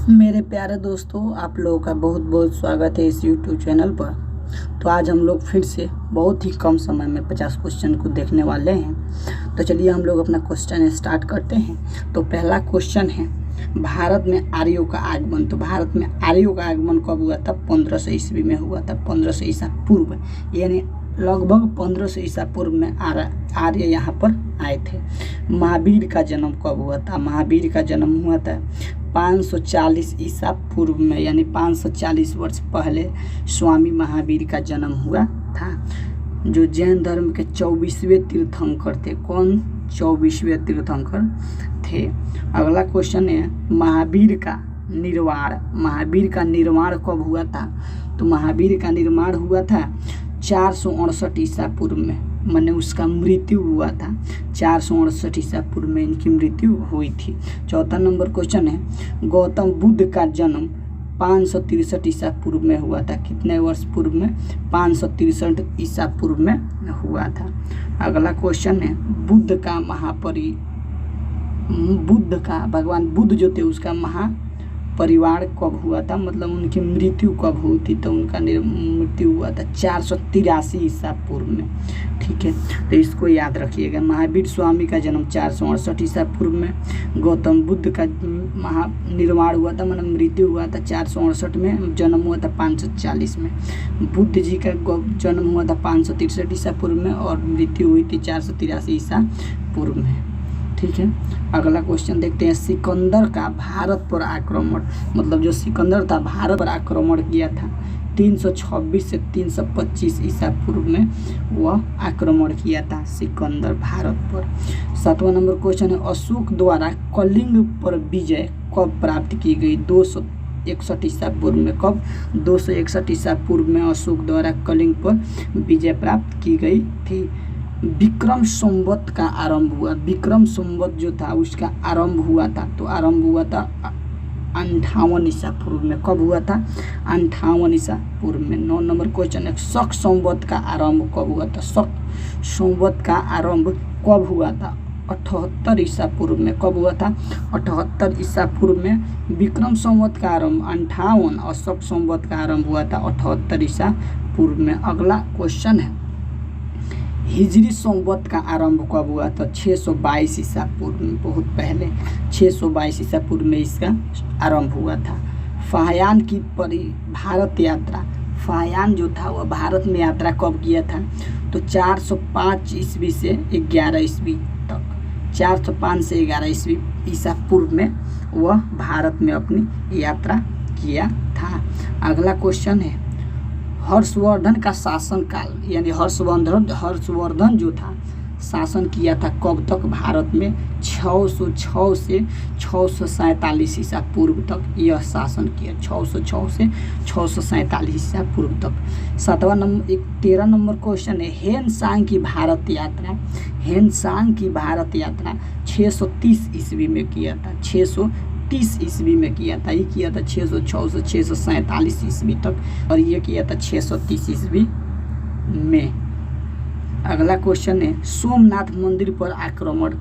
मेरे प्यारे दोस्तों, आप लोगों का बहुत बहुत स्वागत है इस यूट्यूब चैनल पर। तो आज हम लोग फिर से बहुत ही कम समय में 50 क्वेश्चन को देखने वाले हैं। तो चलिए हम लोग अपना क्वेश्चन स्टार्ट करते हैं। तो पहला क्वेश्चन है, भारत में आर्यों का आगमन। तो भारत में आर्यों का आगमन कब हुआ था? 1500 ईस्वी में हुआ था। 1500 ईसा पूर्व, यानी लगभग 1500 ईसा पूर्व में आर्य यहाँ पर आए थे। महावीर का जन्म कब हुआ था? महावीर का जन्म हुआ था 540 ईसा पूर्व में, यानी 540 वर्ष पहले स्वामी महावीर का जन्म हुआ था, जो जैन धर्म के 24वें तीर्थंकर थे। कौन 24वें तीर्थंकर थे? अगला क्वेश्चन है, महावीर का निर्वाण। महावीर का निर्माण कब हुआ था? तो महावीर का निर्माण हुआ था 468 ईसा पूर्व में, माने उसका मृत्यु हुआ था 468 ईसा पूर्व में इनकी मृत्यु हुई थी। चौथा नंबर क्वेश्चन है, गौतम बुद्ध का जन्म 563 ईसा पूर्व में हुआ था। कितने वर्ष पूर्व में? 563 ईसा पूर्व में हुआ था। अगला क्वेश्चन है, बुद्ध का भगवान बुद्ध जो थे उसका महापरिवार कब हुआ था? मतलब उनकी मृत्यु कब हुई थी? तो उनका मृत्यु हुआ था 483 ईसा पूर्व में। ठीक है, तो इसको याद रखिएगा। महावीर स्वामी का जन्म 468 ईसा पूर्व में, गौतम बुद्ध का महानिर्वाण हुआ था, मतलब मृत्यु हुआ था 468 में, जन्म हुआ था 540 में। बुद्ध जी का जन्म हुआ था 563 ईसा पूर्व में और मृत्यु हुई थी 483 ईसा पूर्व में। ठीक है, अगला क्वेश्चन देखते हैं, सिकंदर का भारत पर आक्रमण, मतलब जो सिकंदर था भारत पर आक्रमण किया था 326 से 325 ईसा पूर्व में वह आक्रमण किया था सिकंदर भारत पर। 7वां नंबर क्वेश्चन है, अशोक द्वारा कलिंग पर विजय कब प्राप्त की गई? 261 ईसा पूर्व में। कब? 261 ईसा पूर्व में अशोक द्वारा कलिंग पर विजय प्राप्त की गई थी। विक्रम संवत का आरंभ हुआ। विक्रम संवत जो था उसका आरंभ हुआ था, तो आरंभ हुआ था 58 ईसा पूर्व में। कब हुआ था? 58 ईसा पूर्व में। 9 नंबर क्वेश्चन है, शक संवत का आरंभ कब हुआ था? शक संवत का आरंभ कब हुआ था? 78 ईसा पूर्व में। कब हुआ था? 78 ईसा पूर्व में विक्रम संवत का आरंभ 58 और शक संवत का आरंभ हुआ था 78 ईसा पूर्व में। अगला क्वेश्चन है, हिजरी संवत का आरंभ कब हुआ था? 622 ईसा पूर्व में, बहुत पहले 622 ईसा पूर्व में इसका आरंभ हुआ था। फाहियान की भारत यात्रा, फाहियान जो था वह भारत में यात्रा कब किया था? तो 405 ईस्वी से 11 ईस्वी तक, 405 से 11 ईसा पूर्व में वह भारत में अपनी यात्रा किया था। अगला क्वेश्चन है, हर्षवर्धन का शासन काल, यानी हर्षवर्धन जो था शासन किया था कब तक भारत में? 606 से 647 ईसा पूर्व तक यह शासन किया। 606 से 647 ईसा पूर्व तक। 13 नंबर क्वेश्चन है, हेन सांग की भारत यात्रा। हेन सांग की भारत यात्रा 630 ईस्वी में किया था। 630 ईस्वी में किया था। ये किया था 606 से 647 ईस्वी तक और ये किया था 630 ईस्वी में। अगला क्वेश्चन है, सोमनाथ मंदिर पर आक्रमण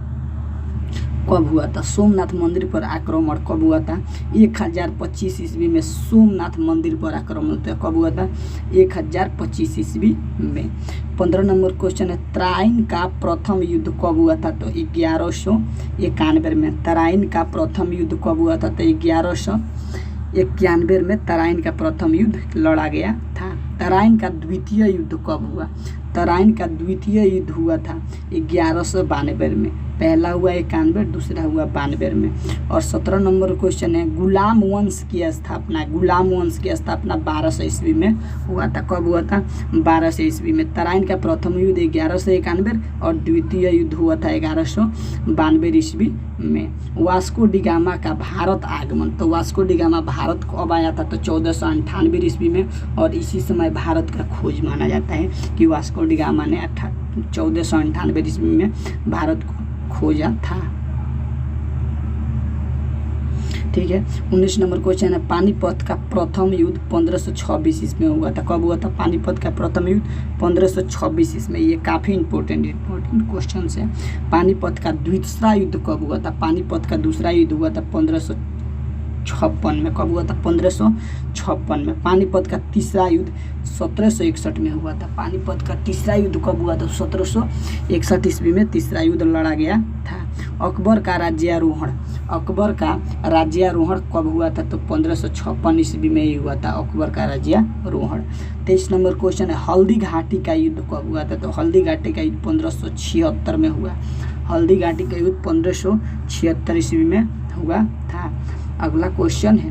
कब हुआ था? सोमनाथ मंदिर पर आक्रमण कब हुआ था? 1025 ईस्वी में सोमनाथ मंदिर पर आक्रमण कब हुआ था? 1025 ईस्वी में। 15 नंबर क्वेश्चन है, तराइन का प्रथम युद्ध कब हुआ था? तो 1191 में। तराइन का प्रथम युद्ध कब हुआ था? तो 1191 में तराइन का प्रथम युद्ध लड़ा गया था। तराइन का द्वितीय युद्ध कब हुआ? तराइन का द्वितीय युद्ध हुआ था 1192 में। पहला हुआ 91, दूसरा हुआ 92 में। और 17 नंबर क्वेश्चन है, गुलाम वंश की स्थापना। गुलाम वंश की स्थापना 1200 ईस्वी में हुआ था। कब हुआ था? 1200 ईस्वी में। तराइन का प्रथम युद्ध 1191 और द्वितीय युद्ध हुआ था 1192 ईस्वी में। वास्को डिगामा का भारत आगमन। तो वास्को डिगामा भारत कब आया था? तो 1498 ईस्वी में और इसी समय भारत का खोज माना जाता है कि वास्को डिगामा ने 1498 ईस्वी में भारत को खोजा था। ठीक है, 19 नंबर क्वेश्चन है, पानीपत का प्रथम युद्ध 1526 ईस्वी में हुआ था। कब हुआ था पानीपत का प्रथम युद्ध? 1526 ईस्वी में। ये काफ़ी इंपॉर्टेंट क्वेश्चन है। पानीपत का दूसरा युद्ध कब हुआ था? पानीपत का दूसरा युद्ध हुआ था 1556 में। कब हुआ था? 1556 में। पानीपत का तीसरा युद्ध 1761 में हुआ था। पानीपत का तीसरा युद्ध कब हुआ था? 1761 ईस्वी में तीसरा युद्ध लड़ा गया था। अकबर का राज्यारोहण, अकबर का राज्यारोहण कब हुआ था? तो 1556 ईस्वी में ही हुआ था अकबर का राज्यारोहण। 23 नंबर क्वेश्चन है, हल्दी घाटी का युद्ध कब हुआ था? तो हल्दी घाटी का युद्ध 1576 में हुआ। हल्दी घाटी का युद्ध 1576 ईस्वी में हुआ था। अगला क्वेश्चन है,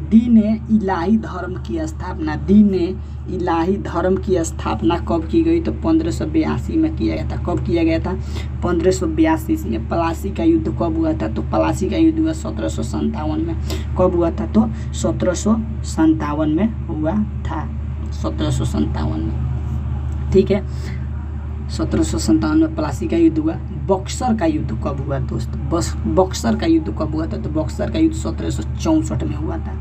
दीन इलाही धर्म की स्थापना, दीन इलाही धर्म की स्थापना कब की गई? तो 1582 में किया गया था। कब किया गया था? 1582 में। प्लासी का युद्ध कब हुआ था? तो प्लासी का युद्ध हुआ 1757 में। कब हुआ था? तो 1757 में हुआ था। 1757 में, ठीक है। 1757 में प्लासी का युद्ध हुआ। बक्सर का युद्ध कब हुआ दोस्त? बक्सर का युद्ध कब हुआ था? तो बक्सर का युद्ध 1764 में हुआ था।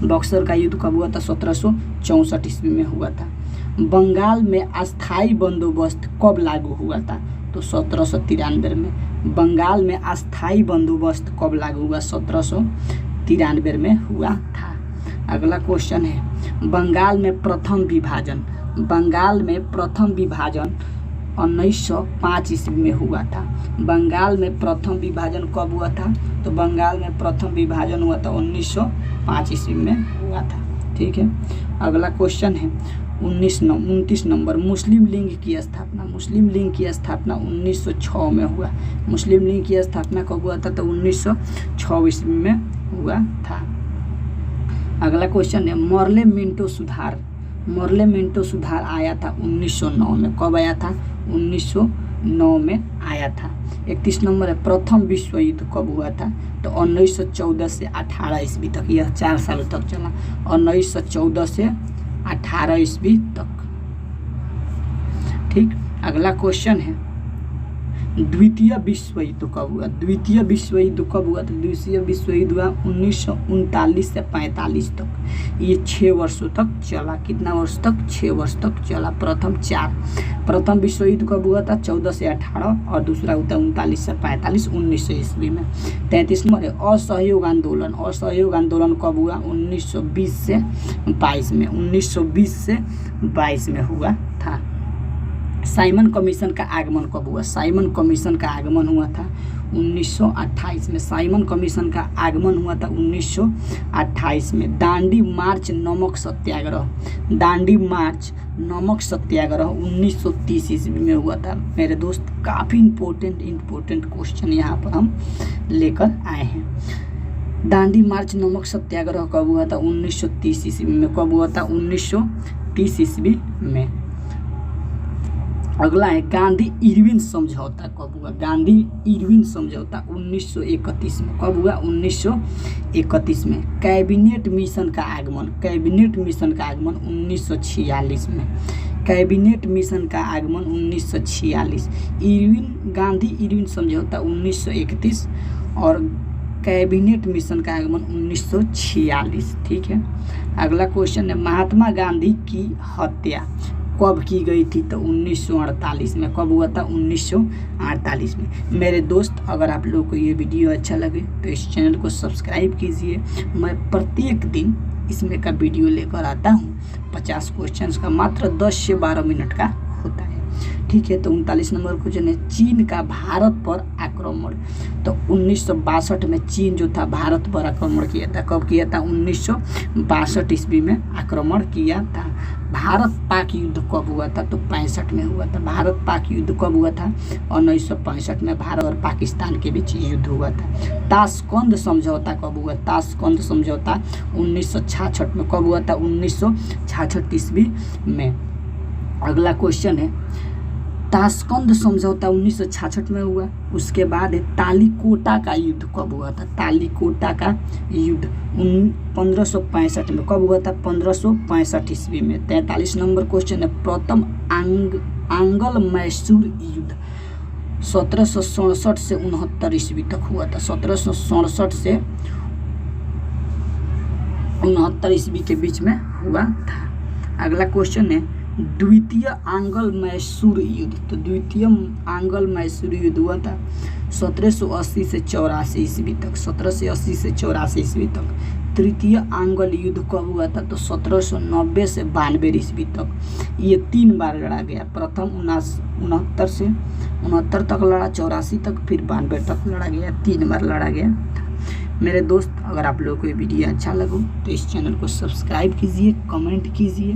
बक्सर का युद्ध कब हुआ था? 1764 ईस्वी में हुआ था। बंगाल में अस्थाई बंदोबस्त कब लागू हुआ था? तो 1793 में। बंगाल में अस्थाई बंदोबस्त कब लागू हुआ? 1793 में हुआ था। अगला क्वेश्चन है, बंगाल में प्रथम विभाजन, बंगाल में प्रथम विभाजन 1905 ईस्वी में हुआ था। बंगाल में प्रथम विभाजन कब हुआ था? तो बंगाल में प्रथम विभाजन हुआ था 1905 ईस्वी में हुआ था, ठीक है। अगला क्वेश्चन है 29 नंबर, मुस्लिम लीग की स्थापना, मुस्लिम लीग की स्थापना 1906 में हुआ। मुस्लिम लीग की स्थापना कब हुआ था? तो 1906 ईस्वी में हुआ था। अगला क्वेश्चन है, मॉर्ले मिंटो सुधार, मॉर्ले मिंटो सुधार आया था 1909 में। कब आया था? 1909 में आया था। 31 नंबर है, प्रथम विश्व युद्ध कब हुआ था? तो 1914 से 18 ईस्वी तक, यह 4 साल तक चला। 1914 से 18 ईस्वी तक, ठीक। अगला क्वेश्चन है, द्वितीय विश्व युद्ध कब हुआ? द्वितीय विश्व युद्ध कब हुआ? तो द्वितीय विश्व युद्ध हुआ 1939 से 45 तक। ये 6 वर्षों तक चला। कितना वर्ष तक? 6 वर्ष तक चला। प्रथम विश्व युद्ध कब हुआ था? 14 से 18, और दूसरा होता है 39 से 45, 1900 ईस्वी में। 33 नंबर है, असहयोग आंदोलन, असहयोग आंदोलन कब हुआ? 1920 से 22 में। 1920 से 22 में हुआ था। साइमन कमीशन का आगमन कब हुआ? साइमन कमीशन का आगमन हुआ था 1928 में। साइमन कमीशन का आगमन हुआ था 1928 में। दांडी मार्च नमक सत्याग्रह, दांडी मार्च नमक सत्याग्रह 1930 ईस्वी में हुआ था। मेरे दोस्त, काफ़ी इम्पोर्टेंट क्वेश्चन यहाँ पर हम लेकर आए हैं। दांडी मार्च नमक सत्याग्रह कब हुआ था? 1930 ईस्वी में। कब हुआ था? 1930 ईस्वी में। अगला है, गांधी इरविन समझौता कब हुआ? गांधी इरविन समझौता 1931 में। कब हुआ? 1931 में। कैबिनेट मिशन का आगमन, कैबिनेट मिशन का आगमन 1946 में। कैबिनेट मिशन का आगमन 1946। गांधी इरविन समझौता 1931 और कैबिनेट मिशन का आगमन 1946, ठीक है। अगला क्वेश्चन है, महात्मा गांधी की हत्या कब की गई थी? तो 1948 में। कब हुआ था? 1948 में। मेरे दोस्त, अगर आप लोगों को ये वीडियो अच्छा लगे तो इस चैनल को सब्सक्राइब कीजिए। मैं प्रत्येक दिन इसमें का वीडियो लेकर आता हूँ। 50 क्वेश्चंस का मात्र 10 से 12 मिनट का होता है, ठीक है। तो 39 नंबर क्वेश्चन है, चीन का भारत पर आक्रमण। तो 1962 में चीन जो था भारत पर आक्रमण किया था। कब किया था? 1962 ईस्वी में आक्रमण किया था। भारत पाक युद्ध कब हुआ था? तो 65 में हुआ था। भारत पाक युद्ध कब हुआ था? 1965 में भारत और पाकिस्तान के बीच युद्ध हुआ था। ताशकंद समझौता कब हुआ? ताशकंद समझौता 1966 में। कब हुआ था? 1966 ईस्वी में। अगला क्वेश्चन है, ताशकंद समझौता 1966 में हुआ। उसके बाद है, तालीकोटा का युद्ध कब हुआ था? तालीकोटा का युद्ध 1565 में। कब हुआ था? 1565 ईस्वी में। 43 नंबर क्वेश्चन है, प्रथम आंग्ल मैसूर युद्ध 1767 से 69 ईस्वी तक हुआ था। 1767 से 69 ईस्वी के बीच में हुआ था। अगला क्वेश्चन है, द्वितीय आंग्ल मैसूर युद्ध, तो द्वितीय आंग्ल मैसूर युद्ध हुआ था 1780 से 84 ईस्वी तक, 1780 से 84 ईस्वी तक। तृतीय आंग्ल युद्ध कब हुआ था, तो 1790 से 92 ईस्वी तक। ये 3 बार लड़ा गया। प्रथम 69 से 69 तक लड़ा, 84 तक, फिर 92 तक लड़ा गया। 3 बार लड़ा गया। मेरे दोस्त, अगर आप लोगों को ये वीडियो अच्छा लगे तो इस चैनल को सब्सक्राइब कीजिए, कमेंट कीजिए।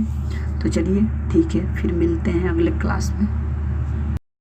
तो चलिए ठीक है, फिर मिलते हैं अगले क्लास में।